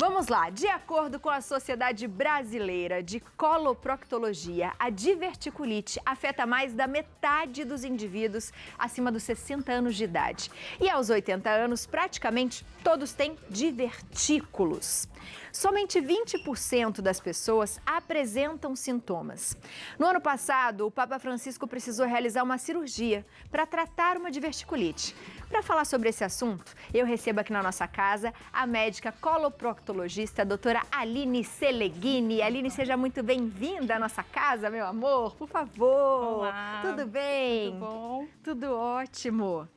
Vamos lá, de acordo com a Sociedade Brasileira de Coloproctologia, a diverticulite afeta mais da metade dos indivíduos acima dos 60 anos de idade. E aos 80 anos, praticamente todos têm divertículos. Somente 20% das pessoas apresentam sintomas. No ano passado, o Papa Francisco precisou realizar uma cirurgia para tratar uma diverticulite. Para falar sobre esse assunto, eu recebo aqui na nossa casa a médica coloproctologista, a doutora Aline Seleghini. Aline, seja muito bem-vinda à nossa casa, meu amor, por favor. Olá. Tudo bem? Tudo bom? Tudo ótimo.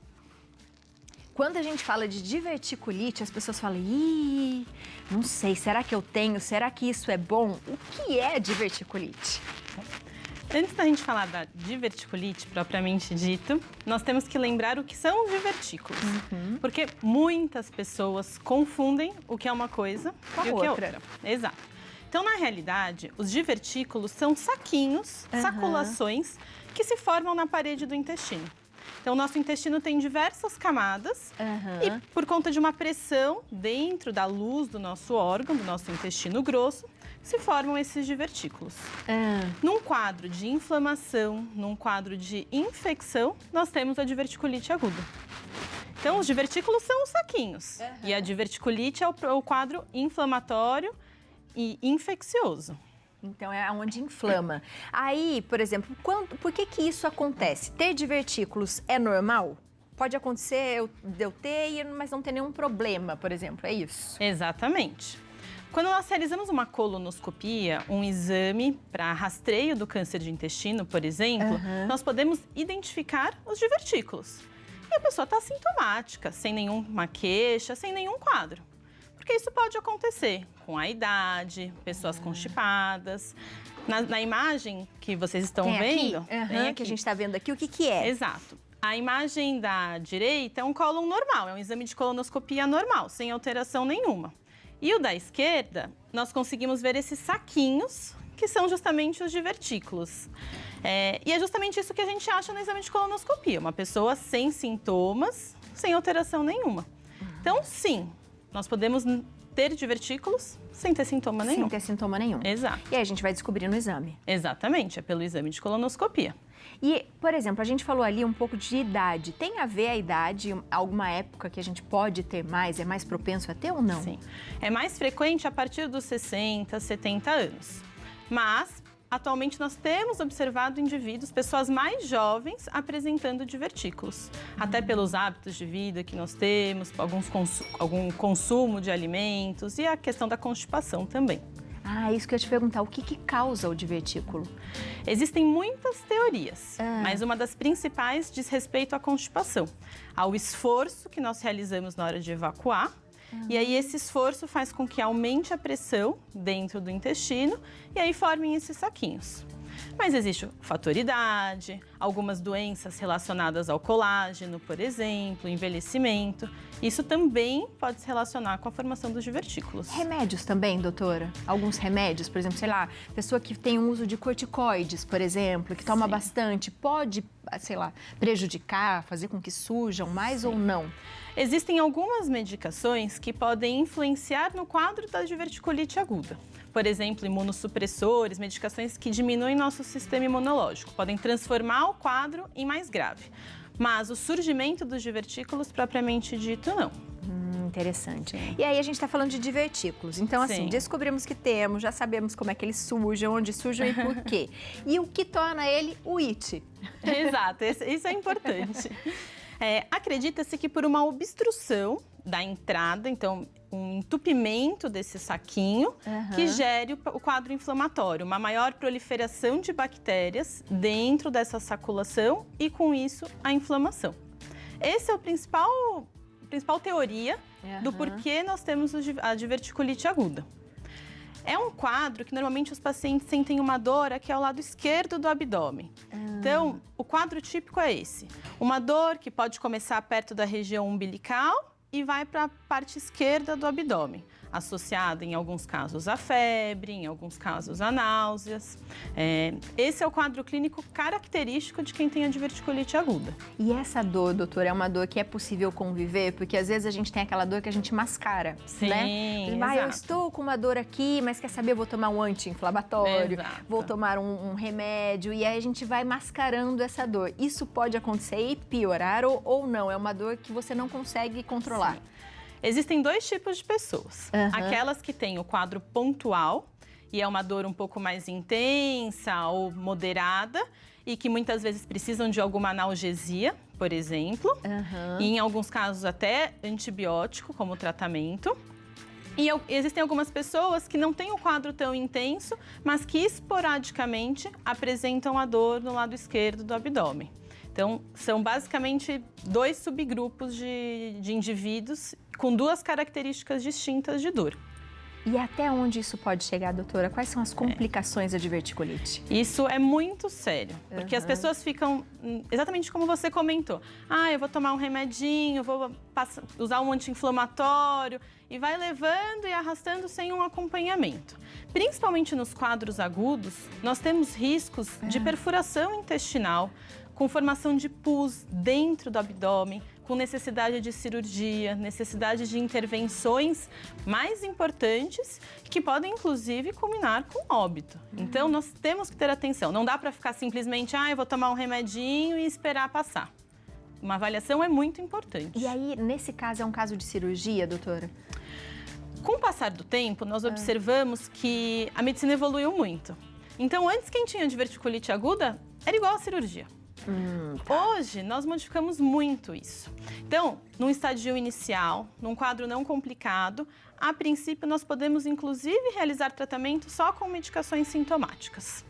Quando a gente fala de diverticulite, as pessoas falam, ih, não sei, será que eu tenho? Será que isso é bom? O que é diverticulite? Antes da gente falar da diverticulite propriamente dito, nós temos que lembrar o que são os divertículos. Porque muitas pessoas confundem o que é uma coisa Com a e o que é outra. outra. Exato. Então, na realidade, os divertículos são saquinhos, saculações, que se formam na parede do intestino. Então, o nosso intestino tem diversas camadas e, por conta de uma pressão dentro da luz do nosso órgão, do nosso intestino grosso, se formam esses divertículos. Num quadro de inflamação, num quadro de infecção, nós temos a diverticulite aguda. Então, os divertículos são os saquinhos e a diverticulite é o quadro inflamatório e infeccioso. Então, é onde inflama. Aí, por exemplo, por que isso acontece? Ter divertículos é normal? Pode acontecer eu ter, mas não ter nenhum problema, por exemplo, é isso? Exatamente. Quando nós realizamos uma colonoscopia, um exame para rastreio do câncer de intestino, por exemplo, nós podemos identificar os divertículos. E a pessoa está assintomática, sem nenhuma queixa, sem nenhum quadro. Porque isso pode acontecer com a idade, pessoas constipadas. Na imagem que vocês estão vendo... Tem aqui. Que a gente está vendo aqui, o que é? Exato. A imagem da direita é um cólon normal, é um exame de colonoscopia normal, sem alteração nenhuma. E o da esquerda, nós conseguimos ver esses saquinhos, que são justamente os divertículos. E é justamente isso que a gente acha no exame de colonoscopia, uma pessoa sem sintomas, sem alteração nenhuma. Então, sim, nós podemos ter divertículos sem ter sintoma nenhum. Sem ter sintoma nenhum. Exato. E aí a gente vai descobrir no exame. Exatamente, é pelo exame de colonoscopia. E, por exemplo, a gente falou ali um pouco de idade. Tem a ver a idade, alguma época que a gente pode ter mais, é mais propenso a ter ou não? Sim. É mais frequente a partir dos 60, 70 anos. Mas, atualmente, nós temos observado indivíduos, pessoas mais jovens, apresentando divertículos. Até pelos hábitos de vida que nós temos, algum consumo de alimentos e a questão da constipação também. Ah, isso que eu ia te perguntar, o que causa o divertículo? Existem muitas teorias, mas uma das principais diz respeito à constipação, ao esforço que nós realizamos na hora de evacuar. E aí esse esforço faz com que aumente a pressão dentro do intestino e aí formem esses saquinhos. Mas existe o fator idade, algumas doenças relacionadas ao colágeno, por exemplo, envelhecimento. Isso também pode se relacionar com a formação dos divertículos. Remédios também, doutora? Alguns remédios, por exemplo, sei lá, pessoa que tem um uso de corticoides, por exemplo, que toma bastante, pode, sei lá, prejudicar, fazer com que surjam mais ou não? Existem algumas medicações que podem influenciar no quadro da diverticulite aguda. Por exemplo, imunossupressores, medicações que diminuem nosso sistema imunológico, podem transformar o quadro em mais grave. Mas o surgimento dos divertículos, propriamente dito, não. Interessante. E aí a gente está falando de divertículos. Então, assim, descobrimos que temos, já sabemos como é que eles surgem, onde surgem e por quê. E o que torna ele o IT? Exato, isso é importante. Acredita-se que por uma obstrução da entrada, então um entupimento desse saquinho, que gere o quadro inflamatório, uma maior proliferação de bactérias dentro dessa saculação e, com isso, a inflamação. Essa é a principal teoria do porquê nós temos a diverticulite aguda. É um quadro que normalmente os pacientes sentem uma dor aqui ao lado esquerdo do abdômen. Então, o quadro típico é esse. Uma dor que pode começar perto da região umbilical e vai para a parte esquerda do abdômen. associada, em alguns casos, à febre, em alguns casos, a náuseas. Esse é o quadro clínico característico de quem tem a diverticulite aguda. E essa dor, doutora, é uma dor que é possível conviver? Porque às vezes a gente tem aquela dor que a gente mascara, Sim, né? exato. Eu estou com uma dor aqui, mas quer saber, eu vou tomar um anti-inflamatório, Exato. vou tomar um remédio, e aí a gente vai mascarando essa dor. Isso pode acontecer e piorar ou não? É uma dor que você não consegue controlar? Sim. Existem 2 tipos de pessoas. Aquelas que têm o quadro pontual, e é uma dor um pouco mais intensa ou moderada, e que muitas vezes precisam de alguma analgesia, por exemplo, e em alguns casos até antibiótico como tratamento. E existem algumas pessoas que não têm o quadro tão intenso, mas que esporadicamente apresentam a dor no lado esquerdo do abdômen. Então, são basicamente 2 subgrupos de indivíduos com 2 características distintas de dor. E até onde isso pode chegar, doutora? Quais são as complicações da diverticulite? Isso é muito sério, porque as pessoas ficam, exatamente como você comentou, eu vou tomar um remedinho, vou usar um anti-inflamatório, e vai levando e arrastando sem um acompanhamento. Principalmente nos quadros agudos, nós temos riscos de perfuração intestinal, com formação de pus dentro do abdômen, com necessidade de cirurgia, necessidade de intervenções mais importantes, que podem, inclusive, culminar com óbito. Então, nós temos que ter atenção. Não dá para ficar simplesmente, eu vou tomar um remedinho e esperar passar. Uma avaliação é muito importante. E aí, nesse caso, é um caso de cirurgia, doutora? Com o passar do tempo, nós observamos que a medicina evoluiu muito. Então, antes, quem tinha diverticulite aguda era igual à cirurgia. Hoje, nós modificamos muito isso. Então, num estadio inicial, num quadro não complicado, a princípio, nós podemos, inclusive, realizar tratamento só com medicações sintomáticas.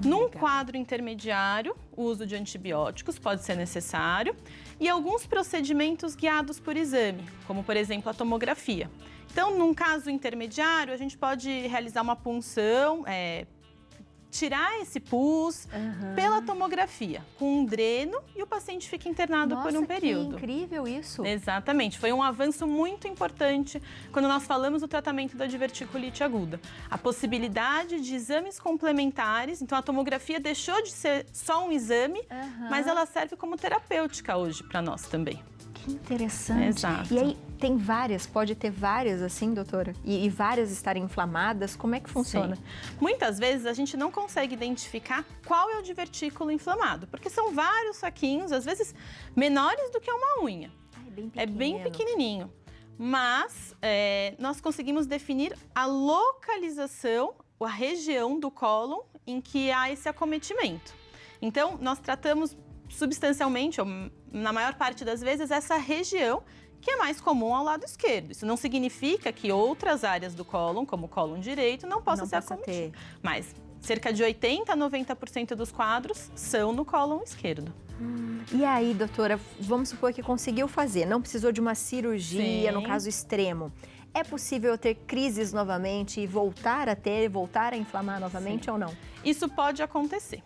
Num quadro intermediário, o uso de antibióticos pode ser necessário e alguns procedimentos guiados por exame, como, por exemplo, a tomografia. Então, num caso intermediário, a gente pode realizar uma punção, tirar esse pus pela tomografia, com um dreno, e o paciente fica internado por um período. Que incrível isso! Exatamente, foi um avanço muito importante quando nós falamos do tratamento da diverticulite aguda. A possibilidade de exames complementares, então a tomografia deixou de ser só um exame, mas ela serve como terapêutica hoje para nós também. Que interessante. Exato. E aí, tem várias, pode ter várias assim, doutora? E várias estarem inflamadas? Como é que funciona? Sim. Muitas vezes a gente não consegue identificar qual é o divertículo inflamado, porque são vários saquinhos, às vezes menores do que uma unha. É bem pequenininho. Mas nós conseguimos definir a localização, a região do cólon em que há esse acometimento. Então, nós tratamos substancialmente, ou na maior parte das vezes, essa região que é mais comum ao lado esquerdo. Isso não significa que outras áreas do cólon, como o cólon direito, não possam ser acometidas. Mas cerca de 80% a 90% dos quadros são no cólon esquerdo. E aí, doutora, vamos supor que conseguiu fazer, não precisou de uma cirurgia, Sim. no caso extremo. É possível ter crises novamente e voltar a inflamar novamente ou não? Isso pode acontecer.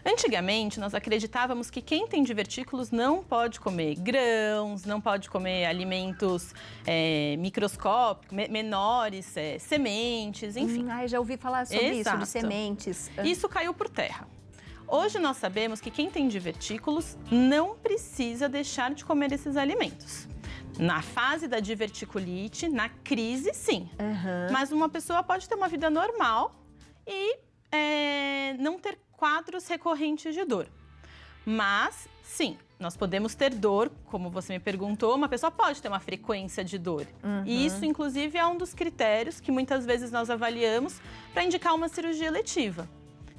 Antigamente, nós acreditávamos que quem tem divertículos não pode comer grãos, não pode comer alimentos microscópicos, menores, sementes, enfim. Já ouvi falar sobre isso, de sementes. Isso caiu por terra. Hoje nós sabemos que quem tem divertículos não precisa deixar de comer esses alimentos. Na fase da diverticulite, na crise, sim. Mas uma pessoa pode ter uma vida normal e não ter quadros recorrentes de dor. Mas, sim, nós podemos ter dor, como você me perguntou, uma pessoa pode ter uma frequência de dor. E isso, inclusive, é um dos critérios que muitas vezes nós avaliamos para indicar uma cirurgia eletiva.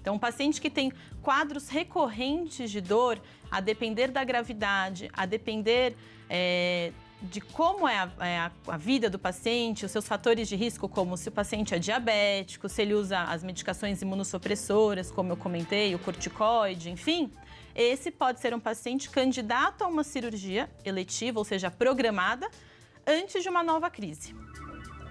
Então, um paciente que tem quadros recorrentes de dor, a depender da gravidade, a depender de como é a vida do paciente, os seus fatores de risco, como se o paciente é diabético, se ele usa as medicações imunossupressoras, como eu comentei, o corticoide, enfim, esse pode ser um paciente candidato a uma cirurgia eletiva, ou seja, programada, antes de uma nova crise.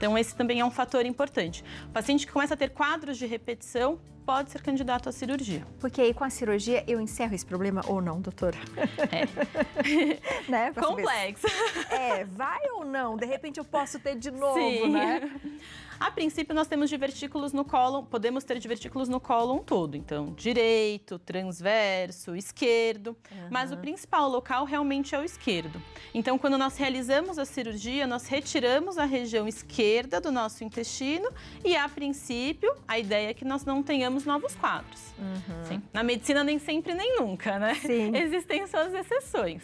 Então, esse também é um fator importante. O paciente que começa a ter quadros de repetição pode ser candidato à cirurgia. Porque aí com a cirurgia eu encerro esse problema ou não, doutora? Né? Complexo. Vai ou não? De repente eu posso ter de novo, Sim. né? A princípio, nós temos divertículos no cólon, podemos ter divertículos no cólon todo. Então, direito, transverso, esquerdo. Mas o principal local realmente é o esquerdo. Então, quando nós realizamos a cirurgia, nós retiramos a região esquerda do nosso intestino e, a princípio, a ideia é que nós não tenhamos novos quadros. Sim. Na medicina, nem sempre, nem nunca, né? Sim. Existem suas exceções.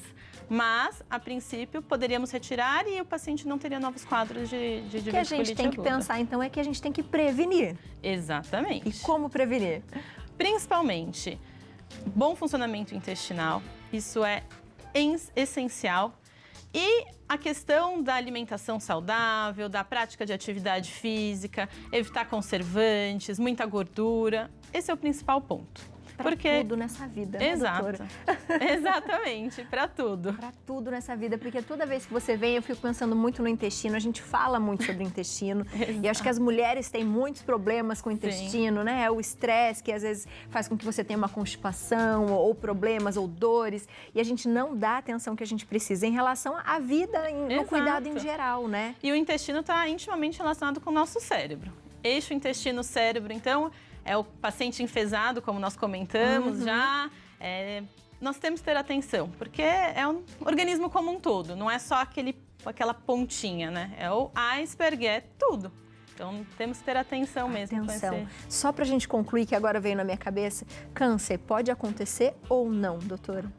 Mas, a princípio, poderíamos retirar e o paciente não teria novos quadros de diverticulite aguda. O que a gente tem que pensar, então, é que a gente tem que prevenir. Exatamente. E como prevenir? Principalmente, bom funcionamento intestinal, isso é essencial. E a questão da alimentação saudável, da prática de atividade física, evitar conservantes, muita gordura, esse é o principal ponto. Para tudo nessa vida, né, Exato. doutora? Exatamente, para tudo. Para tudo nessa vida, porque toda vez que você vem, eu fico pensando muito no intestino, a gente fala muito sobre o intestino, e acho que as mulheres têm muitos problemas com o intestino, né? O estresse que às vezes faz com que você tenha uma constipação, ou problemas, ou dores, e a gente não dá a atenção que a gente precisa em relação à vida, no cuidado em geral, né? E o intestino está intimamente relacionado com o nosso cérebro. Eixo intestino-cérebro, então, é o paciente enfesado, como nós comentamos já. Nós temos que ter atenção, porque é um organismo como um todo, não é só aquela pontinha, né? É o iceberg, é tudo. Então, temos que ter atenção mesmo. Atenção. Só pra gente concluir, que agora veio na minha cabeça, câncer pode acontecer ou não, doutora?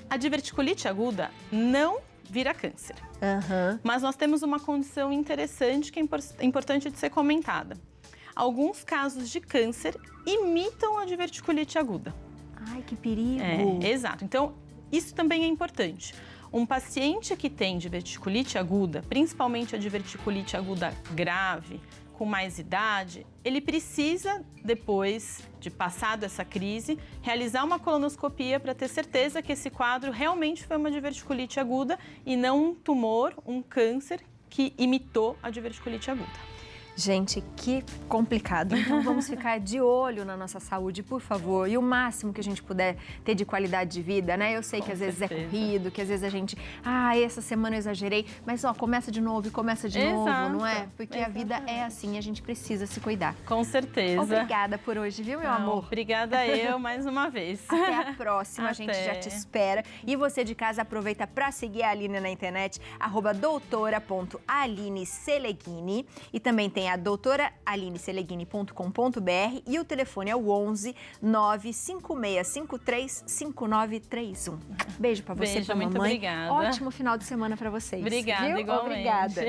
A diverticulite aguda não vira câncer. Mas nós temos uma condição interessante que é importante de ser comentada. Alguns casos de câncer imitam a diverticulite aguda. Ai, que perigo! Exato. Então, isso também é importante. Um paciente que tem diverticulite aguda, principalmente a diverticulite aguda grave, com mais idade, ele precisa, depois de passado essa crise, realizar uma colonoscopia para ter certeza que esse quadro realmente foi uma diverticulite aguda e não um tumor, um câncer que imitou a diverticulite aguda. Gente, que complicado. Então vamos ficar de olho na nossa saúde, por favor. E o máximo que a gente puder ter de qualidade de vida, né? Eu sei que às vezes é corrido, que às vezes a gente... essa semana eu exagerei. Mas, começa de novo e começa de novo, não é? Porque a vida é assim, a gente precisa se cuidar. Com certeza. Obrigada por hoje, viu, meu amor? Obrigada eu mais uma vez. Até a próxima, a gente já te espera. E você de casa, aproveita para seguir a Aline na internet, @doutora.alineseleghini. E também tem a doutoraalineceleghini.com.br e o telefone é o 11 95653 5931. Beijo pra você, pra mamãe. Muito obrigada. Ótimo final de semana pra vocês. Obrigada, viu? igualmente. Obrigada.